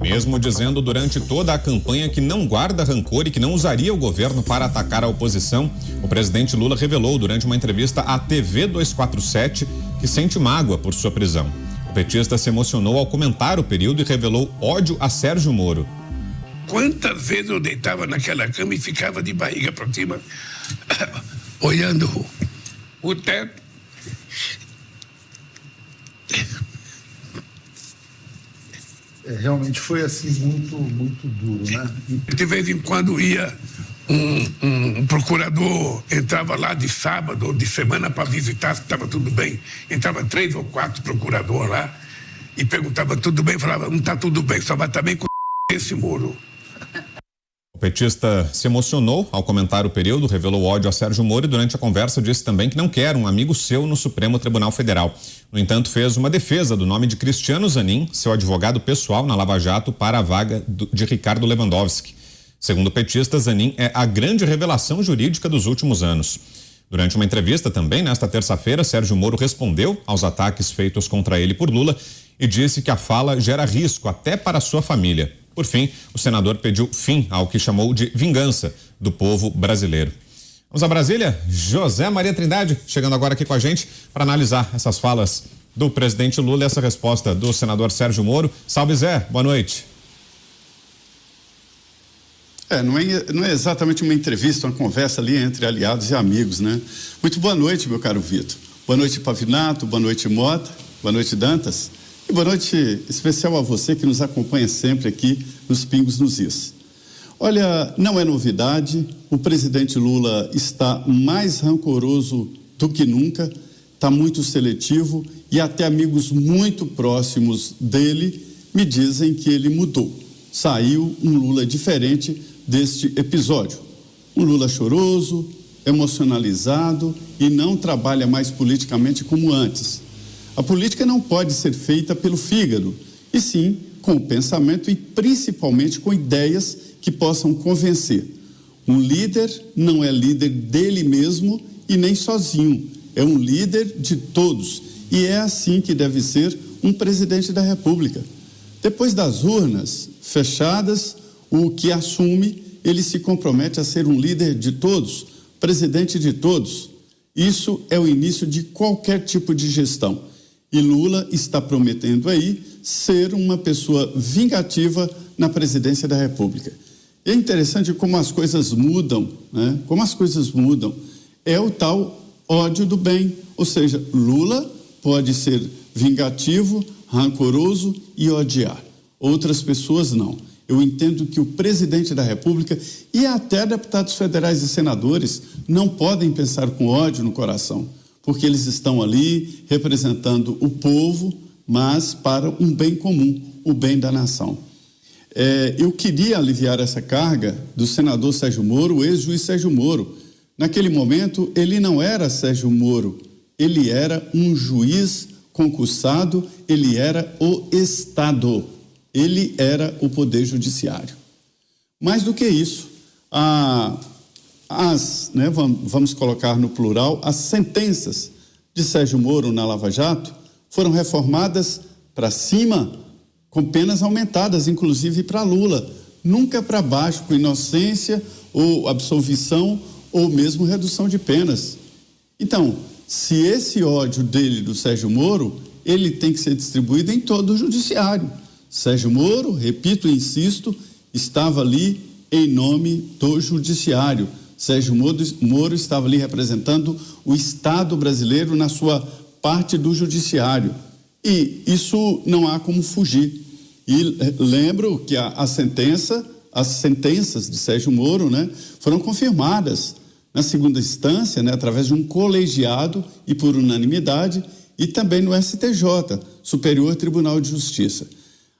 Mesmo dizendo durante toda a campanha que não guarda rancor e que não usaria o governo para atacar a oposição, o presidente Lula revelou durante uma entrevista à TV 247 que sente mágoa por sua prisão. O petista se emocionou ao comentar o período e revelou ódio a Sérgio Moro. Quantas vezes eu deitava naquela cama e ficava de barriga para cima, olhando o teto. Realmente foi assim muito duro, né? De vez em quando ia um procurador, entrava lá de sábado ou de semana para visitar se estava tudo bem. Entrava 3 ou 4 procuradores lá e perguntava tudo bem, falava, não está tudo bem, só vai estar bem com esse Moro. O petista se emocionou ao comentar o período, revelou ódio a Sérgio Moro e durante a conversa disse também que não quer um amigo seu no Supremo Tribunal Federal. No entanto, fez uma defesa do nome de Cristiano Zanin, seu advogado pessoal na Lava Jato, para a vaga de Ricardo Lewandowski. Segundo o petista, Zanin é a grande revelação jurídica dos últimos anos. Durante uma entrevista também nesta terça-feira, Sérgio Moro respondeu aos ataques feitos contra ele por Lula e disse que a fala gera risco até para sua família. Por fim, o senador pediu fim ao que chamou de vingança do povo brasileiro. Vamos a Brasília? José Maria Trindade chegando agora aqui com a gente para analisar essas falas do presidente Lula e essa resposta do senador Sérgio Moro. Salve, Zé, boa noite. Não é exatamente uma entrevista, uma conversa ali entre aliados e amigos, né? Muito boa noite, meu caro Vitor. Boa noite, Pavinato, boa noite, Mota, boa noite, Dantas. E boa noite especial a você que nos acompanha sempre aqui nos Pingos nos Is. Olha, não é novidade, o presidente Lula está mais rancoroso do que nunca, está muito seletivo e até amigos muito próximos dele me dizem que ele mudou. Saiu um Lula diferente deste episódio. Um Lula choroso, emocionalizado e não trabalha mais politicamente como antes. A política não pode ser feita pelo fígado, e sim com o pensamento e principalmente com ideias que possam convencer. Um líder não é líder dele mesmo e nem sozinho, é um líder de todos, e é assim que deve ser um presidente da República. Depois das urnas fechadas, o que assume, ele se compromete a ser um líder de todos, presidente de todos. Isso é o início de qualquer tipo de gestão. E Lula está prometendo aí ser uma pessoa vingativa na presidência da República. E é interessante como as coisas mudam, né? Como as coisas mudam. É o tal ódio do bem. Ou seja, Lula pode ser vingativo, rancoroso e odiar. Outras pessoas não. Eu entendo que o presidente da República e até deputados federais e senadores não podem pensar com ódio no coração, porque eles estão ali representando o povo, mas para um bem comum, o bem da nação. Eu queria aliviar essa carga do senador Sérgio Moro, o ex-juiz Sérgio Moro. Naquele momento, ele não era Sérgio Moro, ele era um juiz concursado, ele era o Estado, ele era o Poder Judiciário. Mais do que isso, vamos colocar no plural, as sentenças de Sérgio Moro na Lava Jato foram reformadas para cima, com penas aumentadas, inclusive para Lula, nunca para baixo, com inocência ou absolvição ou mesmo redução de penas. Então, se esse ódio dele, do Sérgio Moro, ele tem que ser distribuído em todo o judiciário. Sérgio Moro, repito e insisto, estava ali em nome do judiciário. Sérgio Moro estava ali representando o Estado brasileiro na sua parte do judiciário. E isso não há como fugir. E lembro que as sentenças de Sérgio Moro, né, foram confirmadas na segunda instância, né, através de um colegiado e por unanimidade, e também no STJ, Superior Tribunal de Justiça.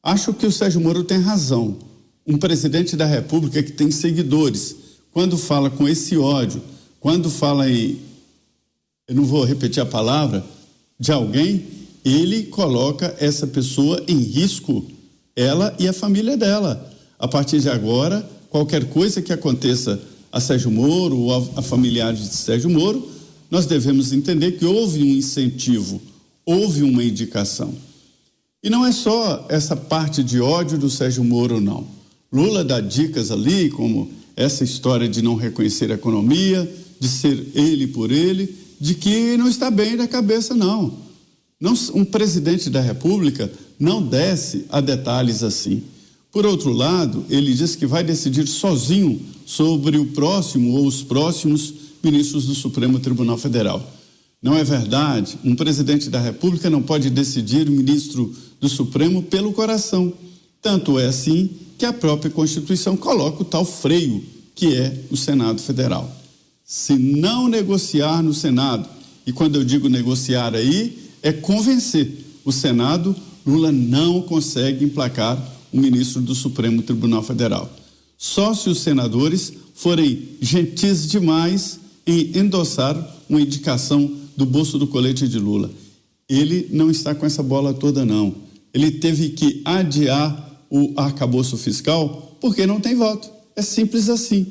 Acho que o Sérgio Moro tem razão. Um presidente da República que tem seguidores, quando fala com esse ódio, quando fala em, eu não vou repetir a palavra, de alguém, ele coloca essa pessoa em risco, ela e a família dela. A partir de agora, qualquer coisa que aconteça a Sérgio Moro ou a familiares de Sérgio Moro, nós devemos entender que houve um incentivo, houve uma indicação. E não é só essa parte de ódio do Sérgio Moro, não. Lula dá dicas ali, como essa história de não reconhecer a economia, de ser ele por ele, de que não está bem da cabeça, não. Um presidente da República não desce a detalhes assim. Por outro lado, ele diz que vai decidir sozinho sobre o próximo ou os próximos ministros do Supremo Tribunal Federal. Não é verdade. Um presidente da República não pode decidir o ministro do Supremo pelo coração. Tanto é assim que a própria Constituição coloca o tal freio, que é o Senado Federal. Se não negociar no Senado, e quando eu digo negociar aí, é convencer o Senado, Lula não consegue emplacar o ministro do Supremo Tribunal Federal. Só se os senadores forem gentis demais em endossar uma indicação do bolso do colete de Lula. Ele não está com essa bola toda, não. Ele teve que adiar o arcabouço fiscal porque não tem voto. É simples assim.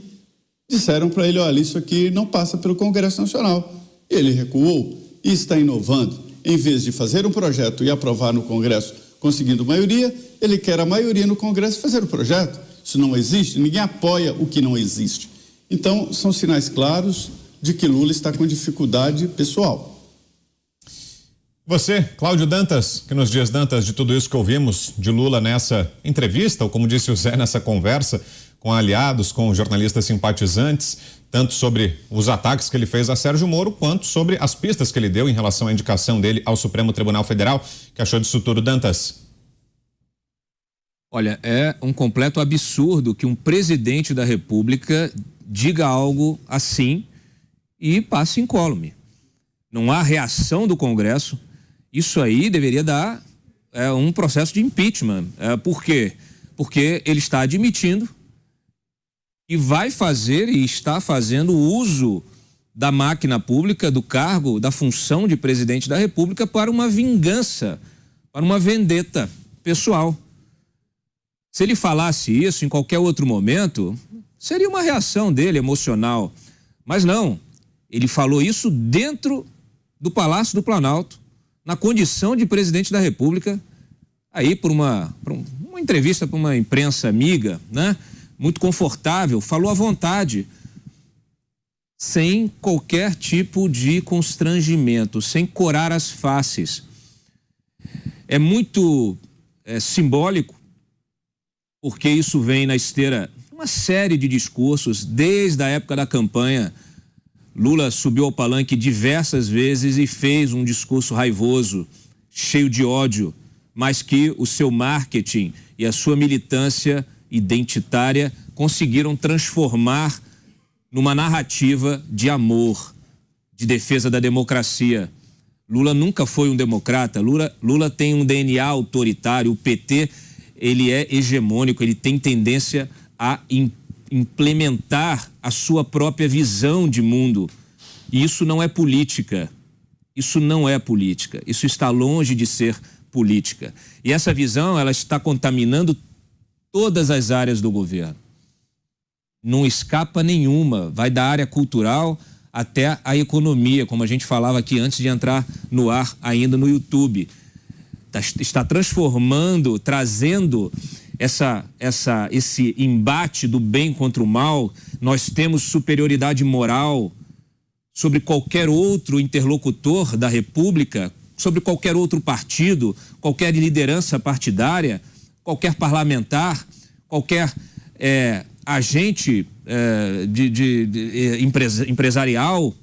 Disseram para ele, olha, isso aqui não passa pelo Congresso Nacional. Ele recuou e está inovando. Em vez de fazer um projeto e aprovar no Congresso, conseguindo maioria, ele quer a maioria no Congresso fazer o projeto. Isso não existe, ninguém apoia o que não existe. Então, são sinais claros de que Lula está com dificuldade pessoal. Você, Cláudio Dantas, que nos diz, Dantas, de tudo isso que ouvimos de Lula nessa entrevista, ou como disse o Zé, nessa conversa com aliados, com jornalistas simpatizantes, tanto sobre os ataques que ele fez a Sérgio Moro, quanto sobre as pistas que ele deu em relação à indicação dele ao Supremo Tribunal Federal. O que achou disso tudo, Dantas? Olha, é um completo absurdo que um presidente da República diga algo assim e passe incólume. Não há reação do Congresso. Isso aí deveria dar um processo de impeachment. Por quê? Porque ele está admitindo e vai fazer e está fazendo uso da máquina pública, do cargo, da função de presidente da República para uma vingança, para uma vendetta pessoal. Se ele falasse isso em qualquer outro momento, seria uma reação dele emocional. Mas não, ele falou isso dentro do Palácio do Planalto, na condição de presidente da República, aí por uma entrevista para uma imprensa amiga, né? Muito confortável, falou à vontade, sem qualquer tipo de constrangimento, sem corar as faces. É muito simbólico, porque isso vem na esteira de uma série de discursos, desde a época da campanha. Lula subiu ao palanque diversas vezes e fez um discurso raivoso, cheio de ódio, mas que o seu marketing e a sua militância identitária conseguiram transformar numa narrativa de amor, de defesa da democracia. Lula nunca foi um democrata. Lula tem um DNA autoritário. O PT, ele é hegemônico, ele tem tendência a implementar a sua própria visão de mundo. E isso não é política. Isso não é política. Isso está longe de ser política. E essa visão, ela está contaminando todas as áreas do governo. Não escapa nenhuma. Vai da área cultural até a economia, como a gente falava aqui antes de entrar no ar ainda no YouTube. Está transformando, trazendo esse embate do bem contra o mal. Nós temos superioridade moral sobre qualquer outro interlocutor da República, sobre qualquer outro partido, qualquer liderança partidária, qualquer parlamentar, qualquer agente empresarial,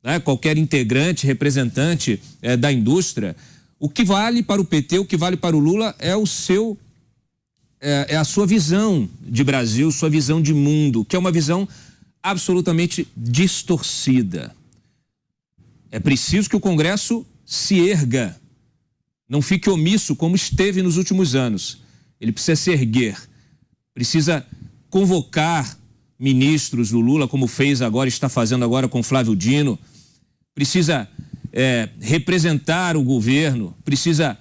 né? Qualquer integrante, representante da indústria. O que vale para o PT, o que vale para o Lula é a sua visão de Brasil, sua visão de mundo, que é uma visão absolutamente distorcida. É preciso que o Congresso se erga, não fique omisso como esteve nos últimos anos. Ele precisa se erguer, precisa convocar ministros do Lula, como fez agora, está fazendo agora com Flávio Dino, precisa representar o governo, precisa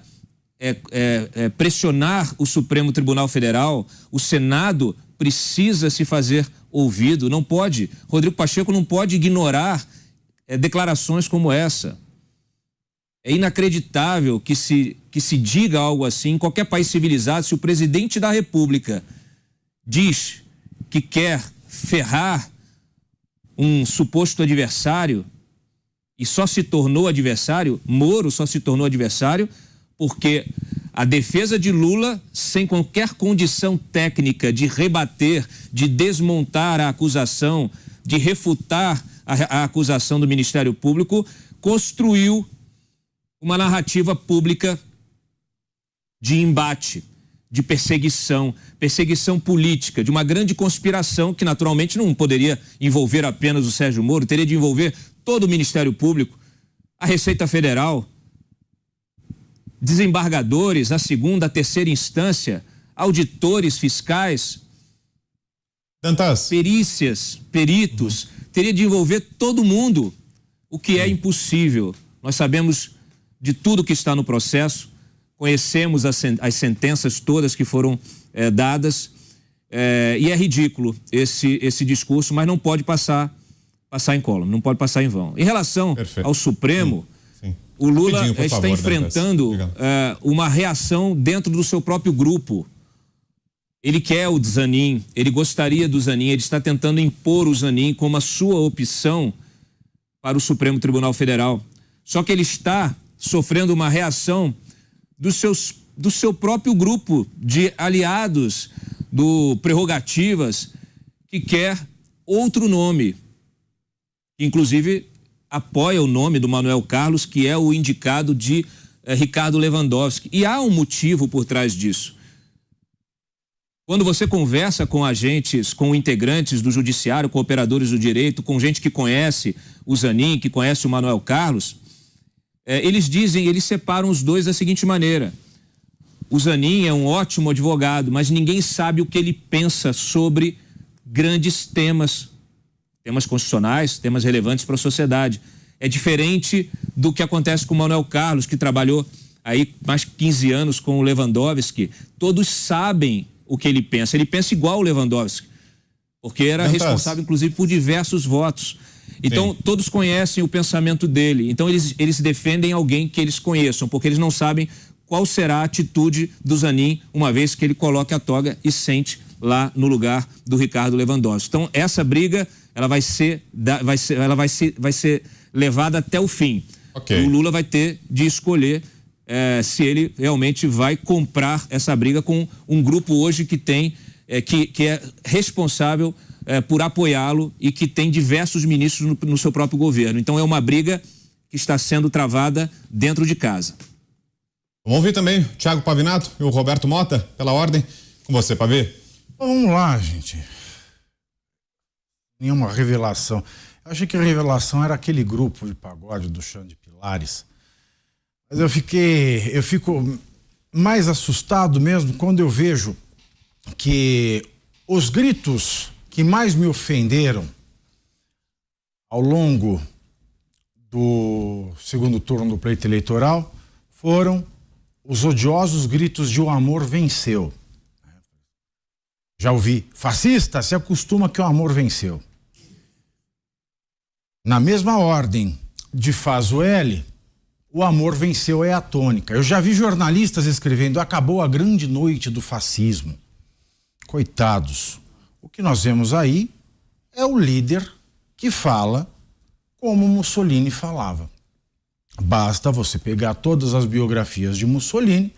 pressionar o Supremo Tribunal Federal. O Senado precisa se fazer ouvido, não pode, Rodrigo Pacheco não pode ignorar declarações como essa. É inacreditável que se diga algo assim em qualquer país civilizado. Se o presidente da República diz que quer ferrar um suposto adversário e só se tornou adversário, Moro só se tornou adversário porque a defesa de Lula, sem qualquer condição técnica de rebater, de desmontar a acusação, de refutar a acusação do Ministério Público, construiu uma narrativa pública de embate, de perseguição política, de uma grande conspiração que naturalmente não poderia envolver apenas o Sérgio Moro, teria de envolver todo o Ministério Público, a Receita Federal, desembargadores, a segunda, a terceira instância, auditores fiscais, Dantas, perícias, peritos, teria de envolver todo mundo, o que é impossível. Nós sabemos de tudo que está no processo, conhecemos as sentenças todas que foram dadas, e é ridículo esse discurso, mas não pode passar incólume, não pode passar em vão. Em relação ao Supremo, sim. O Lula está enfrentando uma reação dentro do seu próprio grupo. Ele quer o Zanin, ele gostaria do Zanin, ele está tentando impor o Zanin como a sua opção para o Supremo Tribunal Federal. Só que ele está sofrendo uma reação do seu próprio grupo de aliados do Prerrogativas, que quer outro nome, que inclusive apoia o nome do Manuel Carlos, que é o indicado de Ricardo Lewandowski. E há um motivo por trás disso. Quando você conversa com agentes, com integrantes do judiciário, com operadores do direito, com gente que conhece o Zanin, que conhece o Manuel Carlos, eles separam os dois da seguinte maneira: o Zanin é um ótimo advogado, mas ninguém sabe o que ele pensa sobre grandes temas constitucionais, temas relevantes para a sociedade. É diferente do que acontece com o Manuel Carlos, que trabalhou aí mais de 15 anos com o Lewandowski. Todos sabem o que ele pensa igual o Lewandowski, porque era responsável inclusive por diversos votos. Então, sim, todos conhecem o pensamento dele. Então, eles defendem alguém que eles conheçam, porque eles não sabem qual será a atitude do Zanin, uma vez que ele coloque a toga e sente lá no lugar do Ricardo Lewandowski. Então, essa briga, ela vai ser levada até o fim. Okay. O Lula vai ter de escolher se ele realmente vai comprar essa briga com um grupo hoje que tem, que é responsável por apoiá-lo e que tem diversos ministros no seu próprio governo. Então é uma briga que está sendo travada dentro de casa. Vamos ouvir também o Thiago Pavinato e o Roberto Mota, pela ordem. Com você, Pavê. Vamos lá, gente. Nenhuma revelação. Eu achei que a revelação era aquele grupo de pagode do Chão de Pilares. Mas eu fico mais assustado mesmo quando eu vejo que os gritos que mais me ofenderam ao longo do segundo turno do pleito eleitoral foram os odiosos gritos de "o amor venceu". Já ouvi: fascista, se acostuma que o amor venceu. Na mesma ordem de faz o L, o amor venceu é a tônica. Eu já vi jornalistas escrevendo: acabou a grande noite do fascismo. Coitados. O que nós vemos aí é o líder que fala como Mussolini falava. Basta você pegar todas as biografias de Mussolini,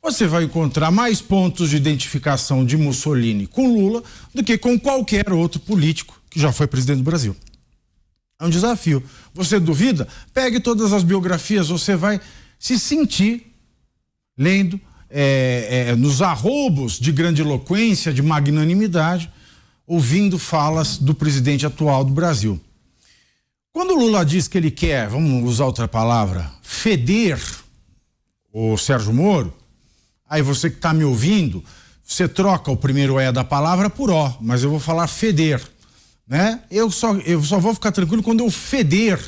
você vai encontrar mais pontos de identificação de Mussolini com Lula do que com qualquer outro político que já foi presidente do Brasil. É um desafio. Você duvida? Pegue todas as biografias, você vai se sentir lendo nos arroubos de grandiloquência, de magnanimidade, ouvindo falas do presidente atual do Brasil. Quando o Lula diz que ele quer, vamos usar outra palavra, feder o Sérgio Moro, aí você que está me ouvindo, você troca o primeiro E da palavra por O, mas eu vou falar feder, né? Eu só vou ficar tranquilo quando eu feder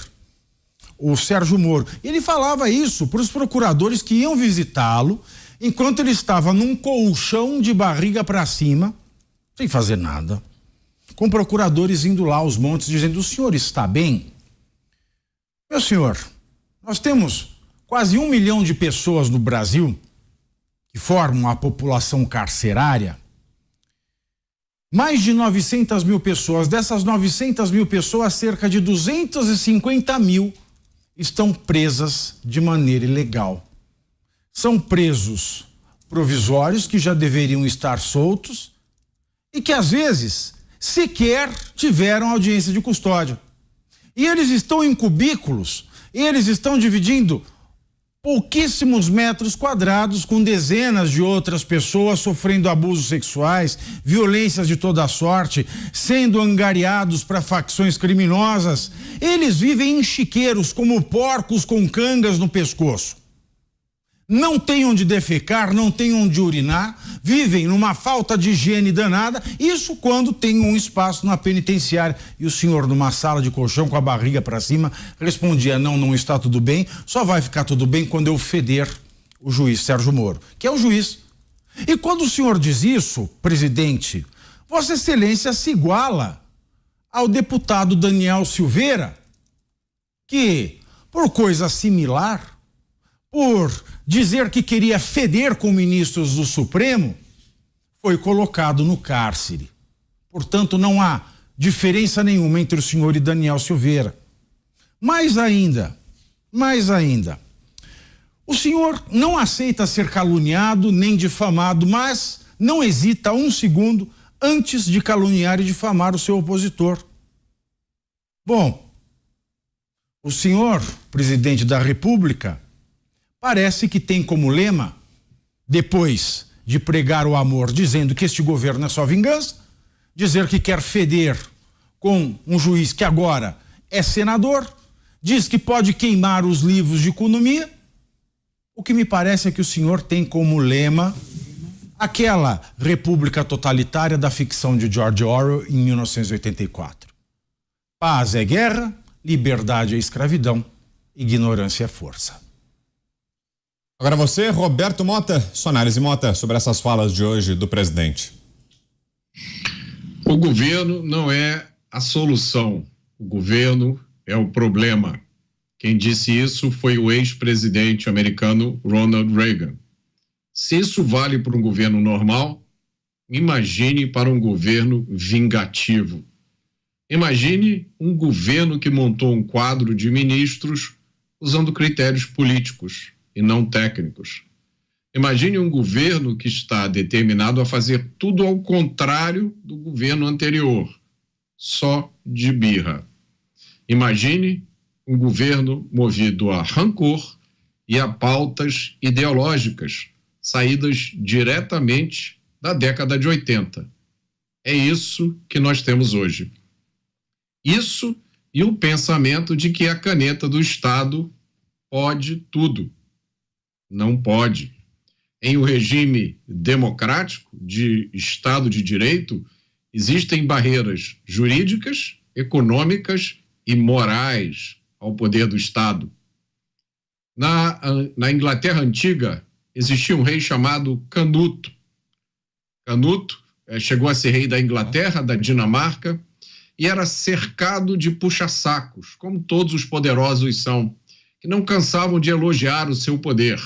o Sérgio Moro. Ele falava isso para os procuradores que iam visitá-lo enquanto ele estava num colchão de barriga para cima, sem fazer nada, com procuradores indo lá aos montes dizendo: o senhor está bem? Meu senhor, nós temos quase 1 milhão de pessoas no Brasil, que formam a população carcerária, mais de 900 mil pessoas, dessas 900 mil pessoas, cerca de 250 mil estão presas de maneira ilegal. São presos provisórios que já deveriam estar soltos e que às vezes sequer tiveram audiência de custódia. E eles estão em cubículos, eles estão dividindo pouquíssimos metros quadrados com dezenas de outras pessoas sofrendo abusos sexuais, violências de toda sorte, sendo angariados para facções criminosas. Eles vivem em chiqueiros como porcos com cangas no pescoço. Não têm onde defecar, não têm onde urinar, vivem numa falta de higiene danada, isso quando tem um espaço na penitenciária. E o senhor, numa sala de colchão com a barriga para cima, respondia: não está tudo bem, só vai ficar tudo bem quando eu feder o juiz Sérgio Moro, que é o juiz. E quando o senhor diz isso, presidente, Vossa Excelência se iguala ao deputado Daniel Silveira, que, por coisa similar, por dizer que queria feder com ministros do Supremo, foi colocado no cárcere. Portanto, não há diferença nenhuma entre o senhor e Daniel Silveira. Mais ainda, o senhor não aceita ser caluniado nem difamado, mas não hesita um segundo antes de caluniar e difamar o seu opositor. Bom, o senhor, presidente da República, parece que tem como lema, depois de pregar o amor, dizendo que este governo é só vingança, dizer que quer feder com um juiz que agora é senador, diz que pode queimar os livros de economia. O que me parece é que o senhor tem como lema aquela república totalitária da ficção de George Orwell em 1984. Paz é guerra, liberdade é escravidão, ignorância é força. Agora você, Roberto Mota, Sonares e Mota, sobre essas falas de hoje do presidente. O governo não é a solução, o governo é o problema. Quem disse isso foi o ex-presidente americano Ronald Reagan. Se isso vale para um governo normal, imagine para um governo vingativo. Imagine um governo que montou um quadro de ministros usando critérios políticos e não técnicos. Imagine um governo que está determinado a fazer tudo ao contrário do governo anterior, só de birra. Imagine um governo movido a rancor e a pautas ideológicas, saídas diretamente da década de 80. É isso que nós temos hoje. Isso e o pensamento de que a caneta do Estado pode tudo. Não pode. Em um regime democrático, de Estado de Direito, existem barreiras jurídicas, econômicas e morais ao poder do Estado. Na Inglaterra antiga, existia um rei chamado Canuto. Canuto chegou a ser rei da Inglaterra, da Dinamarca, e era cercado de puxa-sacos, como todos os poderosos são, que não cansavam de elogiar o seu poder.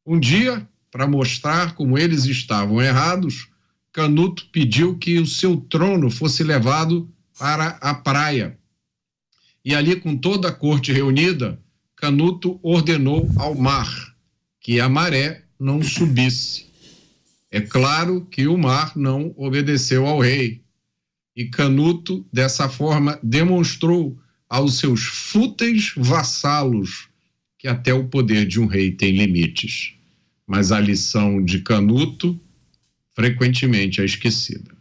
Um dia, para mostrar como eles estavam errados, Canuto pediu que o seu trono fosse levado para a praia. E ali, com toda a corte reunida, Canuto ordenou ao mar que a maré não subisse. É claro que o mar não obedeceu ao rei. E Canuto, dessa forma, demonstrou aos seus fúteis vassalos que até o poder de um rei tem limites. Mas a lição de Canuto frequentemente é esquecida.